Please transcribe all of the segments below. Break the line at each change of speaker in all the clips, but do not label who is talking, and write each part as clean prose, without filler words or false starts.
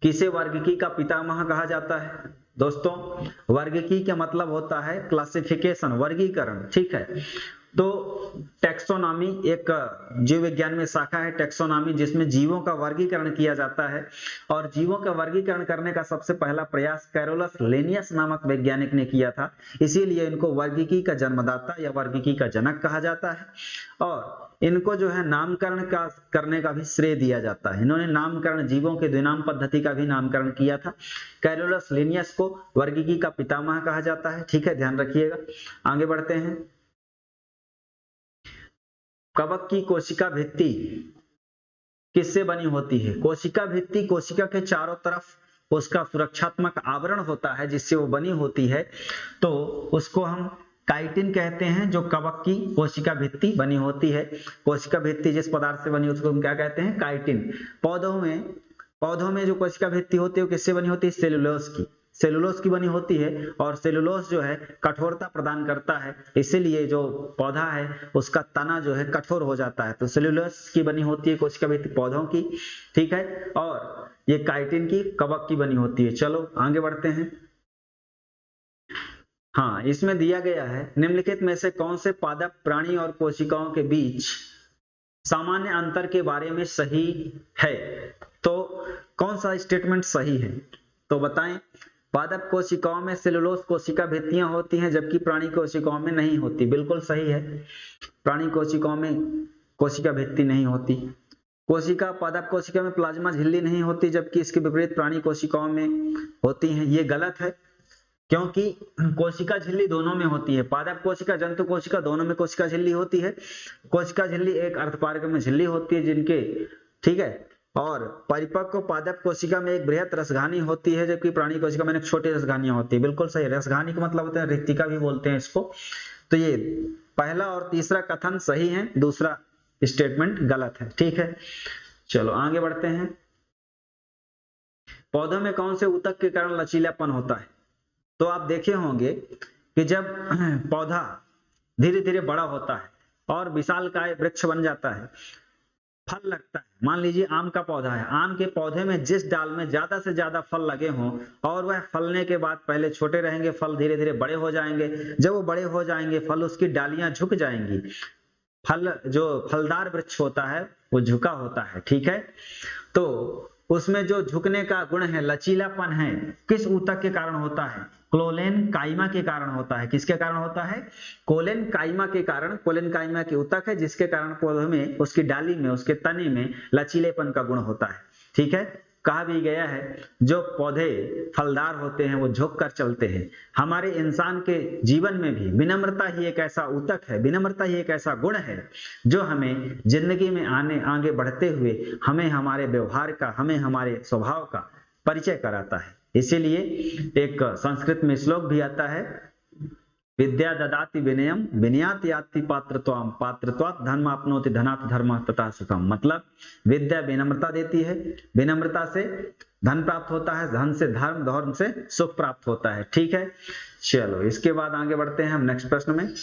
किसे वर्गिकी का पितामह कहा जाता है? दोस्तों, वर्गिकी का मतलब होता है क्लासिफिकेशन, वर्गीकरण, ठीक है। तो टैक्सोनॉमी एक जीव विज्ञान में शाखा है टैक्सोनॉमी, जिसमें जीवों का वर्गीकरण किया जाता है। और जीवों का वर्गीकरण करने का सबसे पहला प्रयास कैरोलस लिनियस नामक वैज्ञानिक ने किया था। इसीलिए इनको वर्गीकी का जन्मदाता या वर्गीकी का जनक कहा जाता है। और इनको जो है नामकरण का करने का भी श्रेय दिया जाता है। इन्होंने नामकरण, जीवों के द्विनाम पद्धति का भी नामकरण किया था। कैरोलस लिनियस को वर्गीकी का पितामह कहा जाता है, ठीक है, ध्यान रखिएगा। आगे बढ़ते हैं। कवक की कोशिका भित्ति किससे बनी होती है? कोशिका भित्ति कोशिका के चारों तरफ उसका सुरक्षात्मक आवरण होता है जिससे वो बनी होती है, तो उसको हम काइटिन कहते हैं। जो कवक की कोशिका भित्ति बनी होती है, कोशिका भित्ति जिस पदार्थ से बनी उसको हम क्या कहते हैं? काइटिन। पौधों में जो कोशिका भित्ति होती है वो किससे बनी होती है? सेलुलोज की बनी होती है। और सेलुलोज जो है कठोरता प्रदान करता है, इसीलिए जो पौधा है उसका तना जो है कठोर हो जाता है। तो सेलुलोज की बनी होती है कोशिका भित्ति पौधों की, ठीक है। और ये काइटिन की कवक की बनी होती है। चलो आगे बढ़ते हैं। हाँ, इसमें दिया गया है निम्नलिखित में से कौन से पादप प्राणी और कोशिकाओं के बीच सामान्य अंतर के बारे में सही है? तो कौन सा स्टेटमेंट सही है? तो बताएं। पादप कोशिकाओं में सेलुलोज कोशिका भित्तियां होती हैं जबकि प्राणी कोशिकाओं में नहीं होती। बिल्कुल सही है, प्राणी कोशिकाओं में कोशिका भित्ति नहीं होती। पादप कोशिका में प्लाज्मा झिल्ली नहीं होती जबकि इसके विपरीत प्राणी कोशिकाओं में होती है। ये गलत है, क्योंकि कोशिका झिल्ली दोनों में होती है। पादप कोशिका, जंतु कोशिका दोनों में कोशिका झिल्ली होती है। कोशिका झिल्ली एक अर्धपारगम्य झिल्ली होती है जिनके, ठीक है। और परिपक्व पादप कोशिका में एक बृहत रसघानी होती है जबकि प्राणी कोशिका में एक छोटी रसघानियां होती है। बिल्कुल सही। रसघानी का मतलब होता है रिक्तिका भी बोलते हैं इसको। तो ये पहला और तीसरा कथन सही है, दूसरा स्टेटमेंट गलत है, ठीक है। चलो आगे बढ़ते हैं। पौधों में कौन से ऊतक के कारण लचीलापन होता है? तो आप देखे होंगे कि जब पौधा धीरे धीरे बड़ा होता है और विशालकाय वृक्ष बन जाता है, फल लगता है। मान लीजिए आम का पौधा है, आम के पौधे में जिस डाल में ज्यादा से ज्यादा फल लगे हों और वह फलने के बाद पहले छोटे रहेंगे, फल धीरे धीरे बड़े हो जाएंगे। जब वो बड़े हो जाएंगे फल, उसकी डालियां झुक जाएंगी। फल, जो फलदार वृक्ष होता है वो झुका होता है, ठीक है। तो उसमें जो झुकने का गुण है, लचीलापन है, किस ऊतक के कारण होता है? कोलेन काइमा के कारण होता है। किसके कारण होता है? कोलेन काइमा के कारण। कोलेन काइमा के ऊतक है जिसके कारण पौधे में, उसकी डाली में, उसके तने में लचीलेपन का गुण होता है, ठीक है। कहा भी गया है जो पौधे फलदार होते हैं वो झुक कर चलते हैं। हमारे इंसान के जीवन में भी विनम्रता ही एक ऐसा ऊतक है, विनम्रता ही एक ऐसा गुण है जो हमें जिंदगी में आगे बढ़ते हुए हमें हमारे व्यवहार का, हमें हमारे स्वभाव का परिचय कराता है। इसीलिए एक संस्कृत में श्लोक भी आता है, विद्या ददाति विनयम विनयात याति पात्रत्वम पात्रत्वात् धर्म आपनोति धनात् धर्म तथा सुखम। मतलब विद्या विनम्रता देती है, विनम्रता से धन प्राप्त होता है, धन से धर्म, धर्म से सुख प्राप्त होता है, ठीक है। चलो इसके बाद आगे बढ़ते हैं हम नेक्स्ट प्रश्न में।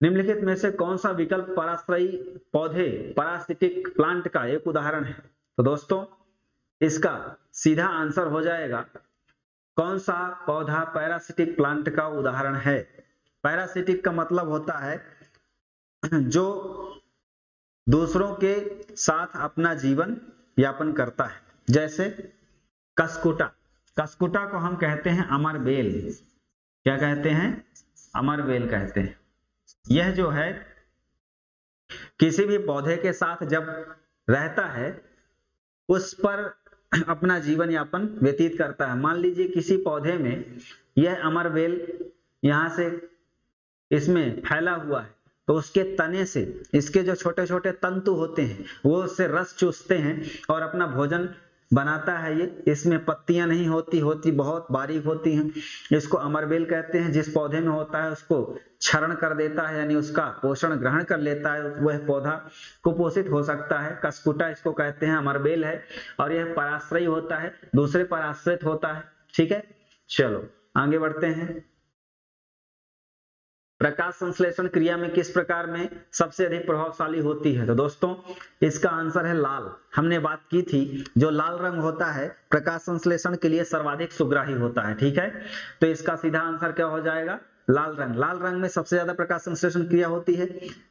निम्नलिखित में से कौन सा विकल्प पराश्रयी पौधे, पैरासिटिक प्लांट का एक उदाहरण है? तो दोस्तों इसका सीधा आंसर हो जाएगा, कौन सा पौधा पैरासिटिक प्लांट का उदाहरण है? पैरासिटिक का मतलब होता है जो दूसरों के साथ अपना जीवन यापन करता है। जैसे कसकुटा, कसकुटा को हम कहते हैं अमरबेल। क्या कहते हैं? अमरबेल कहते हैं। यह जो है किसी भी पौधे के साथ जब रहता है उस पर अपना जीवन यापन व्यतीत करता है। मान लीजिए किसी पौधे में यह अमरबेल यहां से इसमें फैला हुआ है, तो उसके तने से इसके जो छोटे छोटे तंतु होते हैं वो उससे रस चूसते हैं और अपना भोजन बनाता है। ये इसमें पत्तियां नहीं होती बहुत बारीक होती हैं। इसको अमरबेल कहते हैं। जिस पौधे में होता है उसको क्षरण कर देता है, यानी उसका पोषण ग्रहण कर लेता है, वह पौधा कुपोषित हो सकता है। कसकुटा इसको कहते हैं, अमरबेल है। और यह पराश्रयी होता है, दूसरे पर आश्रित होता है, ठीक है। चलो आगे बढ़ते हैं। प्रकाश संश्लेषण क्रिया में किस प्रकार में सबसे अधिक प्रभावशाली होती है? तो दोस्तों इसका आंसर है लाल। हमने बात की थी जो लाल रंग होता है प्रकाश संश्लेषण के लिए सर्वाधिक सुग्राही होता है। ठीक है, तो इसका सीधा आंसर क्या हो जाएगा? लाल रंग। लाल रंग में सबसे ज्यादा प्रकाश संश्लेषण क्रिया होती है।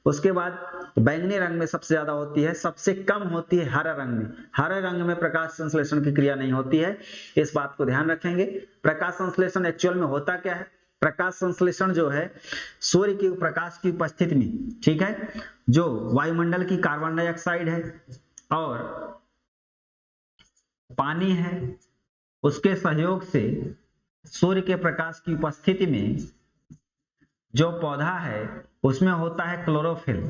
उसके बाद बैंगनी रंग में सबसे ज्यादा होती है, सबसे कम होती है हरा रंग में। हरे रंग में प्रकाश संश्लेषण की क्रिया नहीं होती है, इस बात को ध्यान रखेंगे। प्रकाश संश्लेषण एक्चुअल में होता क्या है? प्रकाश संश्लेषण जो है सूर्य की प्रकाश की उपस्थिति में, ठीक है, जो वायुमंडल की कार्बन डाइऑक्साइड है और पानी है, उसके सहयोग से सूर्य के प्रकाश की उपस्थिति में जो पौधा है उसमें होता है क्लोरोफिल।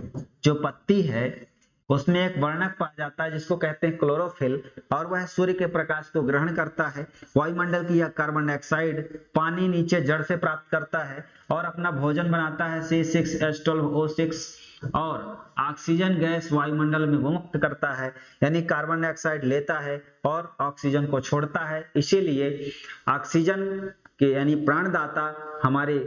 जो पत्ती है उसमें एक वर्णक पाया जाता है जिसको कहते हैं क्लोरोफिल, और वह सूर्य के प्रकाश को ग्रहण करता है। वायुमंडल की यह कार्बन डाइऑक्साइड पानी नीचे जड़ से प्राप्त करता है और अपना भोजन बनाता है C6H12O6, और ऑक्सीजन गैस वायुमंडल में मुक्त करता है, यानी कार्बन डाइऑक्साइड लेता है और ऑक्सीजन को छोड़ता है। इसीलिए ऑक्सीजन के यानी प्राणदाता हमारे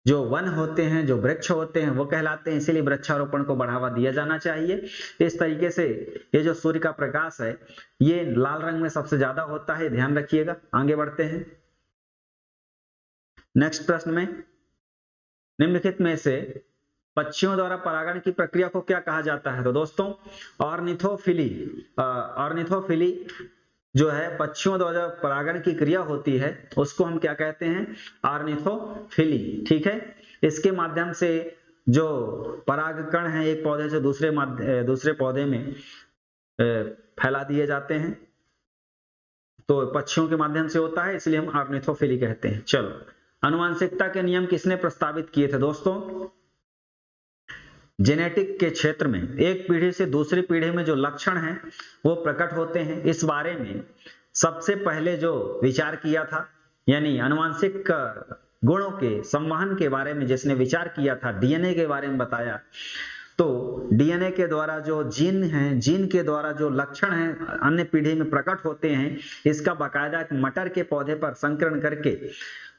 जो वन होते हैं, जो वृक्ष होते हैं वो कहलाते हैं। इसीलिए वृक्षारोपण को बढ़ावा दिया जाना चाहिए। इस तरीके से ये जो सूर्य का प्रकाश है ये लाल रंग में सबसे ज्यादा होता है, ध्यान रखिएगा। आगे बढ़ते हैं नेक्स्ट प्रश्न में। निम्नलिखित में से पक्षियों द्वारा परागण की प्रक्रिया को क्या कहा जाता है? तो दोस्तों ऑर्निथोफिली, ऑर्निथोफिली जो है पक्षियों द्वारा परागण की क्रिया होती है उसको हम क्या कहते हैं? ऑर्निथोफिली। ठीक है, इसके माध्यम से जो परागकण है एक पौधे से दूसरे पौधे में फैला दिए जाते हैं, तो पक्षियों के माध्यम से होता है, इसलिए हम ऑर्निथोफिली कहते हैं। चलो, आनुवंशिकता के नियम किसने प्रस्तावित किए थे? दोस्तों जेनेटिक के क्षेत्र में एक पीढ़ी से दूसरी पीढ़ी में जो लक्षण हैं वो प्रकट होते हैं, इस बारे में सबसे पहले जो विचार किया था, यानी आनुवंशिक गुणों के संवहन के बारे में जिसने विचार किया था, डीएनए के बारे में बताया। तो डीएनए के द्वारा जो जीन हैं, जीन के द्वारा जो लक्षण हैं अन्य पीढ़ी में प्रकट होते हैं, इसका बाकायदा मटर के पौधे पर संकरण करके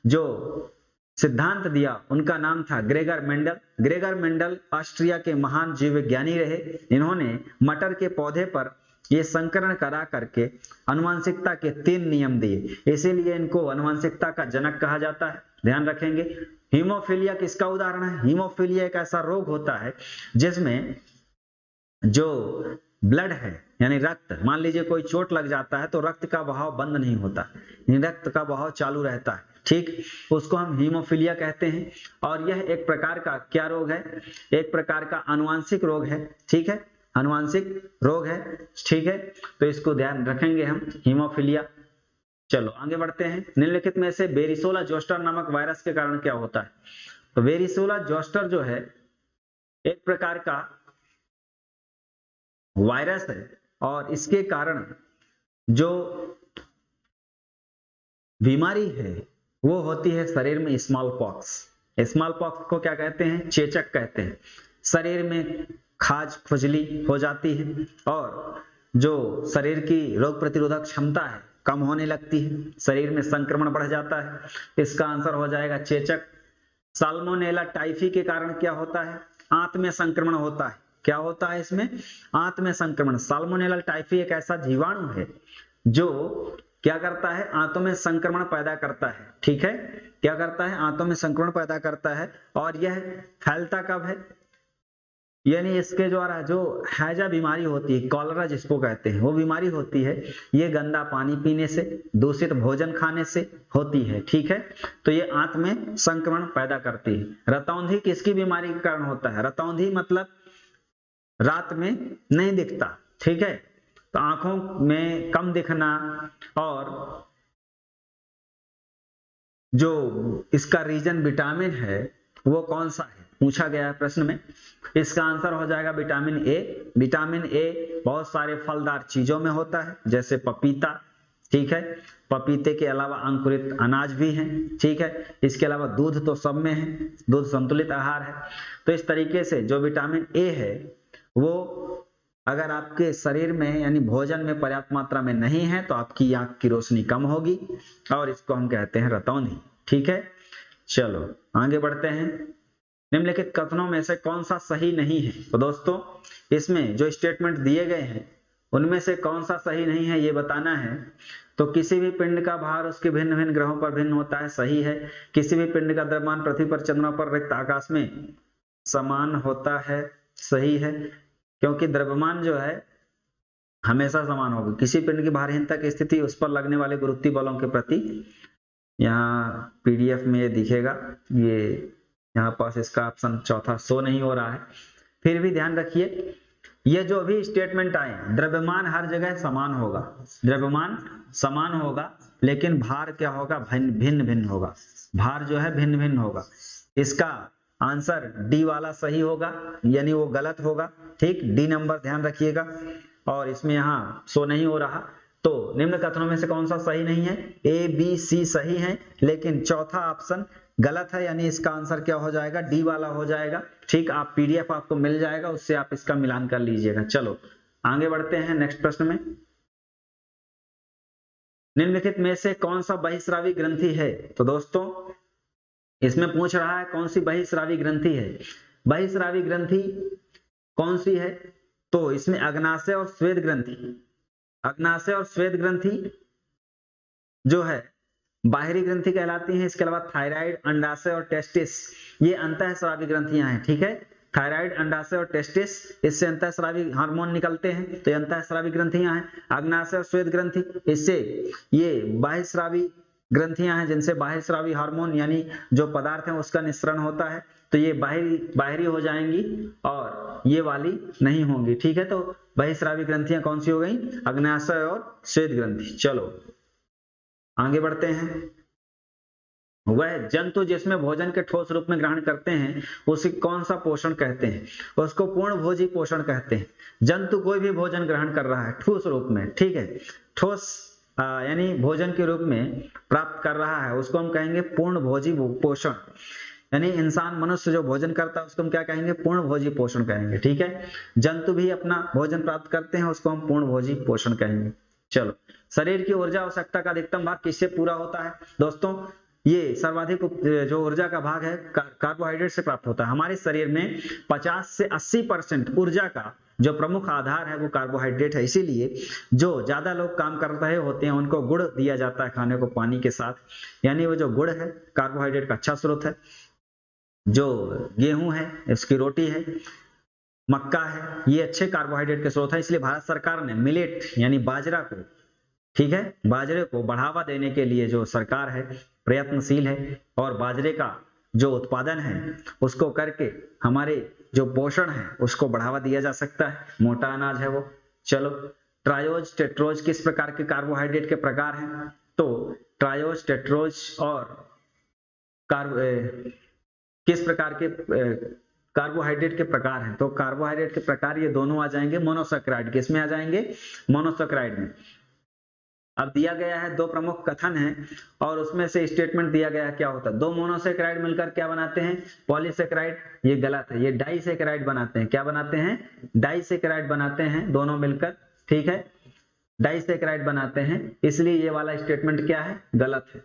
जो सिद्धांत दिया उनका नाम था Gregor Mendel. Gregor Mendel Austria के महान जीव विज्ञानी रहे। इन्होंने मटर के पौधे पर ये संकरण करा करके आनुवंशिकता के 3 नियम दिए, इसीलिए इनको आनुवंशिकता का जनक कहा जाता है। ध्यान रखेंगे। हीमोफीलिया किसका उदाहरण है? हीमोफीलिया एक ऐसा रोग होता है जिसमें जो ब्लड है यानी रक्त, मान लीजिए कोई चोट लग जाता है तो रक्त का बहाव बंद नहीं होता, रक्त का बहाव चालू रहता है। ठीक, उसको हम हीमोफीलिया कहते हैं। और यह एक प्रकार का क्या रोग है? एक प्रकार का आनुवंशिक रोग है। ठीक है, आनुवंशिक रोग है। ठीक है, तो इसको ध्यान रखेंगे हम, हीमोफीलिया। चलो आगे बढ़ते हैं। निम्नलिखित में से वेरिसोला जोस्टर नामक वायरस के कारण क्या होता है? तो वेरिसोला जोस्टर जो है एक प्रकार का वायरस है और इसके कारण जो बीमारी है वो होती है शरीर में स्मॉल पॉक्स। स्मॉल पॉक्स को क्या कहते हैं? चेचक कहते हैं। शरीर में खाज खुजली हो जाती है और जो शरीर की रोग प्रतिरोधक क्षमता है कम होने लगती है, शरीर में संक्रमण बढ़ जाता है। इसका आंसर हो जाएगा चेचक। साल्मोनेला टाइफी के कारण क्या होता है? आंत में संक्रमण होता है। क्या होता है इसमें? आंत में संक्रमण। साल्मोनेला टाइफी एक ऐसा जीवाणु है जो क्या करता है? आंतों में संक्रमण पैदा करता है। ठीक है, क्या करता है? आंतों में संक्रमण पैदा करता है। और यह फैलता कब है? यानी इसके द्वारा जो हैजा बीमारी होती है, कॉलरा जिसको कहते हैं, वो बीमारी होती है, ये गंदा पानी पीने से, दूषित भोजन खाने से होती है। ठीक है, तो ये आंत में संक्रमण पैदा करती है। रतौंधी किसकी बीमारी के कारण होता है? रतौंधी मतलब रात में नहीं दिखता। ठीक है, तो आंखों में कम दिखना, और जो इसका रीजन विटामिन है वो कौन सा है पूछा गया है प्रश्न में। इसका आंसर हो जाएगा विटामिन ए। विटामिन ए बहुत सारे फलदार चीजों में होता है, जैसे पपीता। ठीक है, पपीते के अलावा अंकुरित अनाज भी हैं। ठीक है, इसके अलावा दूध तो सब में है, दूध संतुलित आहार है। तो इस तरीके से जो विटामिन ए है वो अगर आपके शरीर में यानी भोजन में पर्याप्त मात्रा में नहीं है तो आपकी आंख की रोशनी कम होगी और इसको हम कहते हैं रतौंधी। ठीक है, चलो आगे बढ़ते हैं। निम्नलिखित कथनों में से कौन सा सही नहीं है? तो दोस्तों इसमें जो स्टेटमेंट दिए गए हैं उनमें से कौन सा सही नहीं है ये बताना है। तो किसी भी पिंड का भार उसके भिन्न भिन्न ग्रहों पर भिन्न होता है, सही है। किसी भी पिंड का द्रव्यमान पृथ्वी पर, चंद्रमा पर, रिक्त आकाश में समान होता है, सही है, क्योंकि द्रव्यमान जो है हमेशा समान होगा। किसी पिंड की भारहीनता की स्थिति उस पर लगने वाले गुरुत्वीय बलों के प्रति, यहाँ पीडीएफ में ये दिखेगा, ये यहाँ पास इसका ऑप्शन चौथा शो नहीं हो रहा है। फिर भी ध्यान रखिए ये जो भी स्टेटमेंट आए, द्रव्यमान हर जगह समान होगा, द्रव्यमान समान होगा, लेकिन भार क्या होगा? भिन्न भिन्न होगा। भार जो है भिन्न भिन्न होगा। इसका आंसर डी वाला सही होगा, यानी वो गलत होगा। ठीक, डी नंबर ध्यान रखिएगा। और इसमें यहाँ शो नहीं हो रहा। तो निम्न कथनों में से कौन सा सही नहीं है? ए बी सी सही है, लेकिन चौथा ऑप्शन गलत है, यानी इसका आंसर क्या हो जाएगा? डी वाला हो जाएगा। ठीक, आप पीडीएफ आपको मिल जाएगा, उससे आप इसका मिलान कर लीजिएगा। चलो आगे बढ़ते हैं नेक्स्ट प्रश्न में। निम्नलिखित में से कौन सा बहिस्रावी ग्रंथि है? तो दोस्तों इसमें पूछ रहा है कौन सी बहिस्रावी ग्रंथि है। बहिस्रावी ग्रंथि कौन सी है? तो इसमें अग्नाशय और श्वेत ग्रंथि, अग्नाशय और श्वेत ग्रंथि जो है बाहरी ग्रंथि कहलाती हैं। इसके अलावा थायराइड, अंडाशय और टेस्टिस, ये अंतःस्रावी ग्रंथियां हैं। ठीक है, थायराइड, अंडाशय और टेस्टिस, इससे अंतःस्रावी हार्मोन निकलते हैं, तो ये अंतःस्रावी ग्रंथियां हैं। अग्नाशय और श्वेत ग्रंथि, इससे ये बाह्यस्रावी ग्रंथियां हैं, जिनसे बाह्यस्रावी हार्मोन यानी जो पदार्थ है उसका निस्सरण होता है, तो ये बाहरी हो जाएंगी और ये वाली नहीं होंगी। ठीक है, तो बहिस्रावी ग्रंथियां कौन सी हो गई? अग्नाशय और श्वेत ग्रंथि। चलो आगे बढ़ते हैं। वह जंतु जिसमें भोजन के ठोस रूप में ग्रहण करते हैं उसे कौन सा पोषण कहते हैं? उसको पूर्ण भोजी पोषण कहते हैं। जंतु कोई भी भोजन ग्रहण कर रहा है ठोस रूप में, ठीक है, ठोस यानी भोजन के रूप में प्राप्त कर रहा है, उसको हम कहेंगे पूर्ण भोजी पोषण। यानी इंसान, मनुष्य जो भोजन करता है उसको हम क्या कहेंगे? पूर्ण भोजी पोषण कहेंगे। ठीक है, जंतु भी अपना भोजन प्राप्त करते हैं, उसको हम पूर्ण भोजी पोषण कहेंगे। चलो, शरीर की ऊर्जा आवश्यकता का अधिकतम भाग किससे पूरा होता है? दोस्तों ये सर्वाधिक जो ऊर्जा का भाग है कार्बोहाइड्रेट से प्राप्त होता है। हमारे शरीर में 50 से 80% ऊर्जा का जो प्रमुख आधार है वो कार्बोहाइड्रेट है। इसीलिए जो ज्यादा लोग काम कर रहे होते हैं उनको गुड़ दिया जाता है खाने को पानी के साथ, यानी वो जो गुड़ है कार्बोहाइड्रेट का अच्छा स्रोत है। जो गेहूं है, उसकी रोटी है, मक्का है, ये अच्छे कार्बोहाइड्रेट के स्रोत है। इसलिए भारत सरकार ने मिलेट यानी बाजरा को, ठीक है, बाजरे को बढ़ावा देने के लिए जो सरकार है प्रयत्नशील है, और बाजरे का जो उत्पादन है उसको करके हमारे जो पोषण है उसको बढ़ावा दिया जा सकता है। मोटा अनाज है वो। चलो, ट्रायोज, टेट्रोज किस प्रकार के कार्बोहाइड्रेट के प्रकार हैं? तो ट्रायोज, टेट्रोज और किस प्रकार के कार्बोहाइड्रेट के प्रकार हैं? तो कार्बोहाइड्रेट के प्रकार ये दोनों आ जाएंगे मोनोसैकेराइड। किसमें आ जाएंगे? मोनोसैकेराइड में। अब दिया गया है दो प्रमुख कथन हैं और उसमें से स्टेटमेंट दिया गया है क्या होता है? दो मोनोसैकेराइड मिलकर क्या बनाते हैं? पॉलीसैकेराइड। ये गलत है, ये डाइसैकेराइड बनाते हैं। क्या बनाते हैं? डाइसैकेराइड बनाते हैं दोनों मिलकर। ठीक है, डाइसैकेराइड बनाते हैं, इसलिए ये वाला स्टेटमेंट क्या है? गलत है।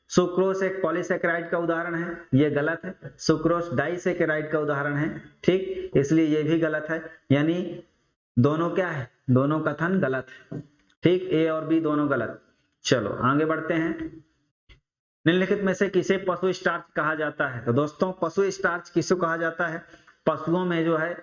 सुक्रोज एक पॉलीसैकेराइड का उदाहरण है, ये गलत है। सुक्रोज डाइसैकेराइड का उदाहरण है, ठीक, इसलिए ये भी गलत है। यानी दोनों क्या है? दोनों कथन गलत है। ठीक, ए और बी दोनों गलत। चलो आगे बढ़ते हैं। निम्नलिखित में से किसे पशु स्टार्च कहा जाता है? तो दोस्तों पशु स्टार्च किसे कहा जाता है? पशुओं में जो है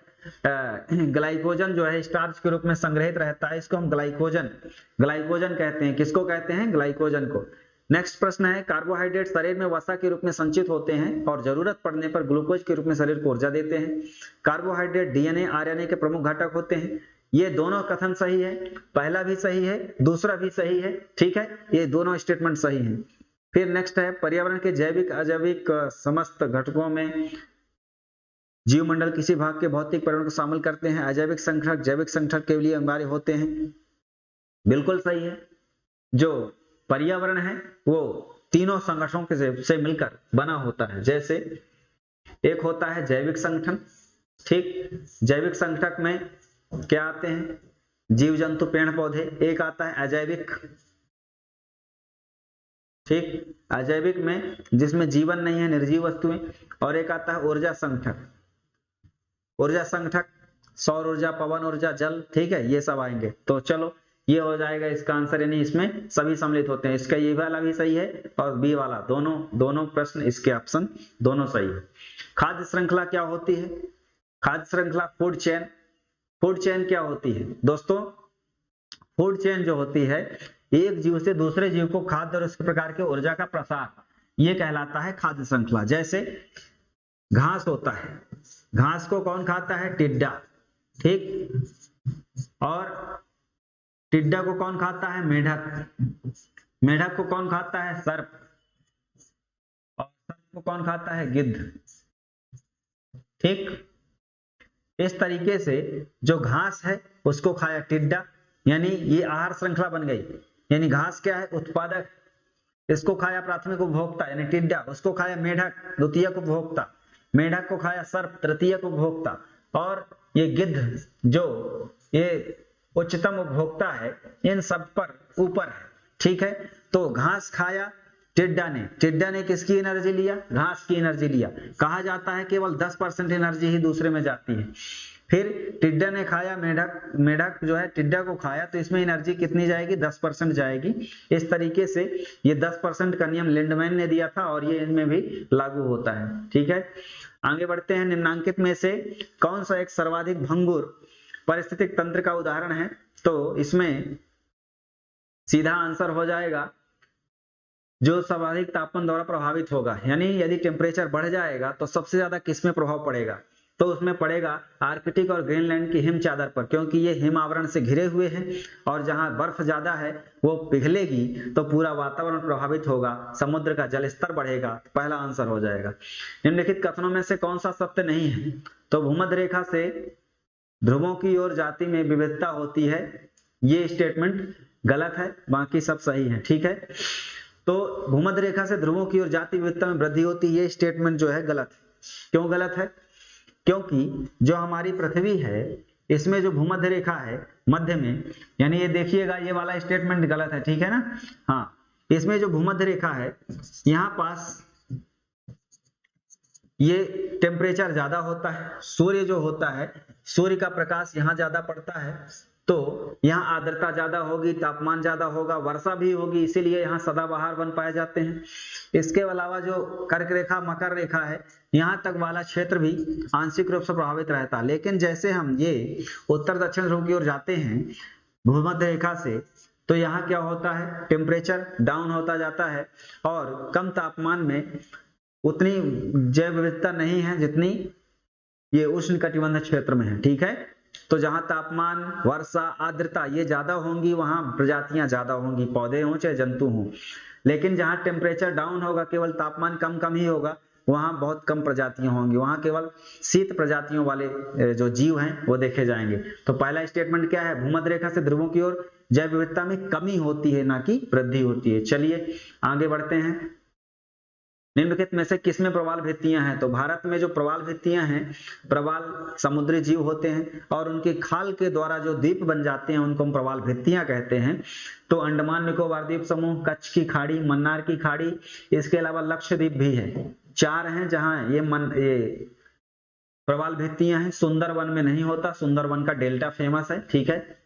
ग्लाइकोजन जो है स्टार्च के रूप में संग्रहित रहता है, इसको हम ग्लाइकोजन कहते हैं। किसको कहते हैं? ग्लाइकोजन को। नेक्स्ट प्रश्न है, कार्बोहाइड्रेट शरीर में वसा के रूप में संचित होते हैं और जरूरत पड़ने पर ग्लूकोज के रूप में शरीर को ऊर्जा देते हैं। कार्बोहाइड्रेट डीएनए, आरएनए के प्रमुख घटक होते हैं। ये दोनों कथन सही है, पहला भी सही है, दूसरा भी सही है। ठीक है, ये दोनों स्टेटमेंट सही हैं। फिर नेक्स्ट है, पर्यावरण के जैविक अजैविक समस्त घटकों में जीवमंडल किसी भाग के भौतिक पर्यावरण को शामिल करते हैं। अजैविक संगठक जैविक संगठक के लिए अनिवार्य होते हैं। बिल्कुल सही है। जो पर्यावरण है वो तीनों संगठनों से मिलकर बना होता है। जैसे एक होता है जैविक संगठन, ठीक, जैविक संगठक में क्या आते हैं? जीव जंतु पेड़ पौधे। एक आता है अजैविक, ठीक। अजैविक में जिसमें जीवन नहीं है, निर्जीव वस्तुएं। और एक आता है ऊर्जा संगठक, ऊर्जा संगठक सौर ऊर्जा, पवन ऊर्जा, जल, ठीक है, ये सब आएंगे। तो चलो ये हो जाएगा इसका आंसर, यानी इसमें सभी सम्मिलित होते हैं। इसका ये वाला भी सही है और बी वाला, दोनों प्रश्न इसके ऑप्शन दोनों सही है। खाद्य श्रृंखला क्या होती है? खाद्य श्रृंखला फूड चेन। फूड चेन क्या होती है दोस्तों? फूड चेन जो होती है, एक जीव से दूसरे जीव को खाद्य और इस प्रकार के ऊर्जा का प्रसार, ये कहलाता है खाद्य श्रृंखला। जैसे घास होता है, घास को कौन खाता है? टिड्डा, ठीक। और टिड्डा को कौन खाता है? मेढक। मेढक को कौन खाता है? सर्प। और सर्प को कौन खाता है? गिद्ध, ठीक। इस तरीके से जो घास है उसको खाया टिड्डा, यानी ये आहार श्रृंखला बन गई। यानी घास क्या है? उत्पादक, इसको खाया प्राथमिक उपभोक्ता यानी टिड्डा, उसको खाया मेढक, द्वितीयक उपभोक्ता, मेढक को खाया सर्प, तृतीयक उपभोक्ता, और ये गिद्ध जो ये उच्चतम उपभोक्ता है, इन सब पर ऊपर है, ठीक है। तो घास खाया टिड्डा ने किसकी एनर्जी लिया? घास की एनर्जी लिया। कहा जाता है केवल 10% एनर्जी ही दूसरे में जाती है। फिर टिड्डा ने खाया मेढक, मेढक जो है टिड्डा को खाया, तो इसमें एनर्जी कितनी जाएगी? 10% जाएगी। इस तरीके से ये 10% का नियम लिंडमैन ने दिया था और ये इनमें भी लागू होता है, ठीक है। आगे बढ़ते हैं। निम्नांकित में से कौन सा एक सर्वाधिक भंगुर पारिस्थितिक तंत्र का उदाहरण है? तो इसमें सीधा आंसर हो जाएगा जो सर्वाधिक तापमान द्वारा प्रभावित होगा, यानी यदि टेम्परेचर बढ़ जाएगा तो सबसे ज्यादा किसमें प्रभाव पड़ेगा? तो उसमें पड़ेगा आर्कटिक और ग्रीनलैंड की हिम चादर पर, क्योंकि ये हिम आवरण से घिरे हुए हैं और जहां बर्फ ज्यादा है वो पिघलेगी तो पूरा वातावरण प्रभावित होगा, समुद्र का जल स्तर बढ़ेगा। पहला आंसर हो जाएगा। निम्नलिखित कथनों में से कौन सा सत्य नहीं है? तो भूमध्य रेखा से ध्रुवों की ओर जाति में विविधता होती है, ये स्टेटमेंट गलत है, बाकी सब सही है, ठीक है। तो भूमध्य रेखा से ध्रुवों की ओर जाति विविधता में वृद्धि होती है, ये स्टेटमेंट जो है गलत है। क्यों गलत है? क्योंकि जो हमारी पृथ्वी है इसमें जो भूमध्य रेखा है मध्य में, यानी ये देखिएगा ये वाला स्टेटमेंट गलत है, ठीक है ना। हाँ, इसमें जो भूमध्य रेखा है यहाँ पास ये टेम्परेचर ज्यादा होता है, सूर्य जो होता है सूर्य का प्रकाश यहाँ ज्यादा पड़ता है, तो यहाँ आर्द्रता ज्यादा होगी, तापमान ज्यादा होगा, वर्षा भी होगी, इसीलिए यहाँ सदाबहार वन पाए जाते हैं। इसके अलावा जो कर्क रेखा मकर रेखा है यहाँ तक वाला क्षेत्र भी आंशिक रूप से प्रभावित रहता है। लेकिन जैसे हम ये उत्तर दक्षिण ध्रुव की ओर जाते हैं भूमध्य रेखा से, तो यहाँ क्या होता है? टेम्परेचर डाउन होता जाता है और कम तापमान में उतनी जैव विविधता नहीं है जितनी ये उष्ण कटिबंध क्षेत्र में है, ठीक है। तो जहां तापमान, वर्षा, आर्द्रता ये ज्यादा होंगी वहां प्रजातियां ज्यादा होंगी, पौधे हों चाहे जंतु हों। लेकिन जहां टेम्परेचर डाउन होगा, केवल तापमान कम ही होगा, वहां बहुत कम प्रजातियां होंगी, वहां केवल शीत प्रजातियों वाले जो जीव हैं वो देखे जाएंगे। तो पहला स्टेटमेंट क्या है? भूमध्य रेखा से ध्रुवों की ओर जैव विविधता में कमी होती है, ना कि वृद्धि होती है। चलिए आगे बढ़ते हैं। निम्नलिखित में से किसमें प्रवाल भित्तियां हैं? तो भारत में जो प्रवाल भित्तियां हैं, प्रवाल समुद्री जीव होते हैं और उनके खाल के द्वारा जो द्वीप बन जाते हैं उनको हम प्रवाल भित्तियां कहते हैं। तो अंडमान निकोबार द्वीप समूह, कच्छ की खाड़ी, मन्नार की खाड़ी, इसके अलावा लक्षद्वीप भी है। 4 हैं जहां ये प्रवाल भित्तियां हैं। सुंदरवन में नहीं होता, सुंदरवन का डेल्टा फेमस है, ठीक है।